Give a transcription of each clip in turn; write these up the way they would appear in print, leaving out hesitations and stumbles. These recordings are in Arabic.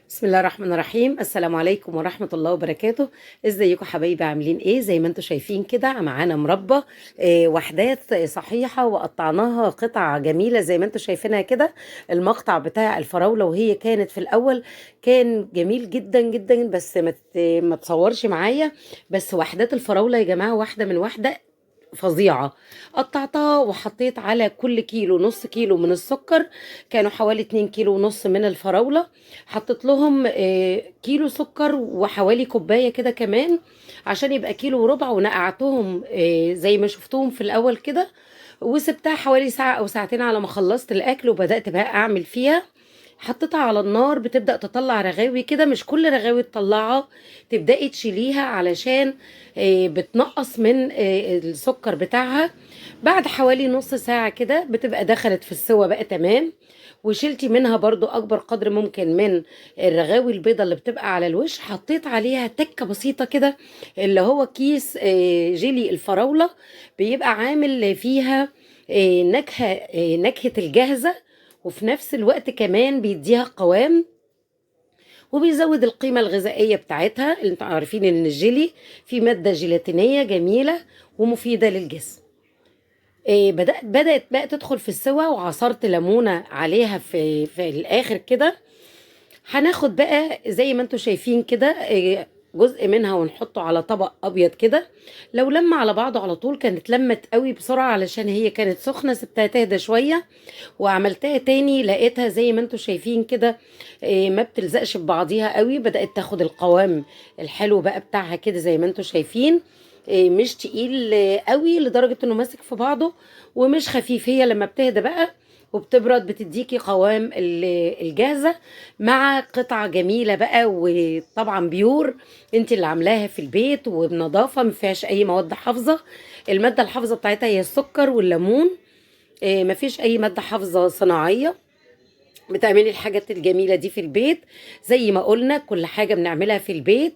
بسم الله الرحمن الرحيم. السلام عليكم ورحمة الله وبركاته. ازيكم حبايبي؟ عاملين ايه؟ زي ما انتم شايفين كده معانا مربى وحدات صحيحة، وقطعناها قطع جميلة زي ما انتم شايفينها كده. المقطع بتاع الفراولة وهي كانت في الأول كان جميل جدا جدا، بس ما تصورش معايا. بس وحدات الفراولة يا جماعة واحدة من واحدة فظيعة. قطعتها وحطيت على كل كيلو نص كيلو من السكر، كانوا حوالي 2 كيلو ونص من الفراولة. حطيت لهم كيلو سكر وحوالي كوباية كده كمان عشان يبقى كيلو وربع، ونقعتهم زي ما شفتهم في الأول كده. وسبتها حوالي ساعة أو ساعتين على ما خلصت الأكل، وبدأت بقى أعمل فيها. حطيتها على النار بتبدأ تطلع رغاوي كده، مش كل رغاوي تطلعها، تبدأي تشيليها علشان بتنقص من السكر بتاعها. بعد حوالي نص ساعة كده بتبقى دخلت في السوا بقى تمام. وشلتي منها برضو أكبر قدر ممكن من الرغاوي البيضة اللي بتبقى على الوش. حطيت عليها تكة بسيطة كده، اللي هو كيس جيلي الفراولة، بيبقى عامل فيها نكهة الجاهزة، وفي نفس الوقت كمان بيديها قوام، وبيزود القيمة الغذائية بتاعتها. اللي انتوا عارفين ان الجيلي فيه مادة جيلاتينية جميلة ومفيدة للجسم. بدأت بقى تدخل في السوا، وعصرت ليمونة عليها في الآخر كده. هناخد بقى زي ما انتوا شايفين كده جزء منها ونحطه على طبق ابيض كده. لو لما على بعضه على طول كانت لمت قوي بسرعة علشان هي كانت سخنة، سبتها تهدى شوية وعملتها تاني، لقيتها زي ما انتوا شايفين كده ما بتلزقش في بعضيها قوي، بدأت تاخد القوام الحلو بقى بتاعها كده زي ما انتوا شايفين. مش تقيل قوي لدرجة انه ماسك في بعضه، ومش خفيف. هي لما بتهدى بقى وبتبرد بتديكي قوام الجاهزة، مع قطعة جميلة بقى، وطبعا بيور انت اللي عاملاها في البيت وبنظافة، ما فيهاش اي مواد حافظة. المادة الحافظة بتاعتها هي السكر والليمون، مفيش اي مادة حافظة صناعية. بتعملي الحاجات الجميلة دي في البيت. زي ما قلنا كل حاجة بنعملها في البيت.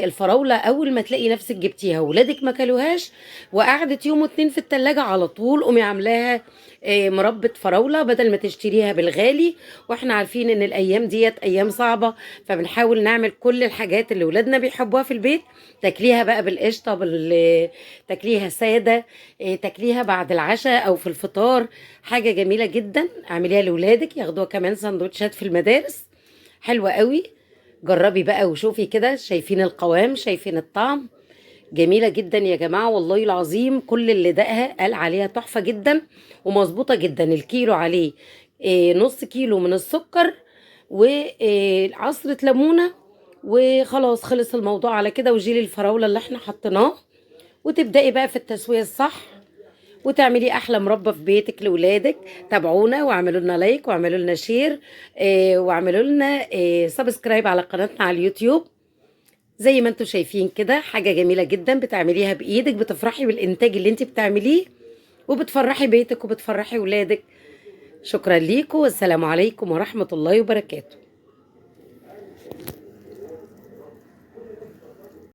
الفراولة أول ما تلاقي نفسك جبتيها ولادك ما كلوهاش وقعدت يوم واتنين في التلاجة، على طول قومي عاملاها مربى فراولة بدل ما تشتريها بالغالي. واحنا عارفين ان الايام ديت ايام صعبة، فبنحاول نعمل كل الحاجات اللي ولادنا بيحبوها في البيت. تاكليها بقى بالقشطة، تاكليها سادة، تاكليها بعد العشاء او في الفطار. حاجة جميلة جدا، اعمليها لولادك ياخدوها كمان سندوتشات في المدارس. حلوة قوي. جربي بقى وشوفي كده، شايفين القوام، شايفين الطعم. جميلة جدا يا جماعة، والله العظيم كل اللي دقها قال عليها تحفة جدا ومظبوطة جدا. الكيلو عليه نص كيلو من السكر وعصرة ليمونة، وخلاص خلص الموضوع على كده. وجيلي الفراولة اللي احنا حطيناه، وتبدأي بقى في التسوية الصح وتعملي احلى مربى في بيتك لاولادك. تابعونا واعملوا لنا لايك واعملوا لنا شير، واعملوا لنا سبسكرايب على قناتنا على اليوتيوب. زي ما انتم شايفين كده حاجة جميلة جدا بتعمليها بايدك، بتفرحي بالانتاج اللي انت بتعمليه، وبتفرحي بيتك وبتفرحي ولادك. شكرا ليكم، والسلام عليكم ورحمة الله وبركاته.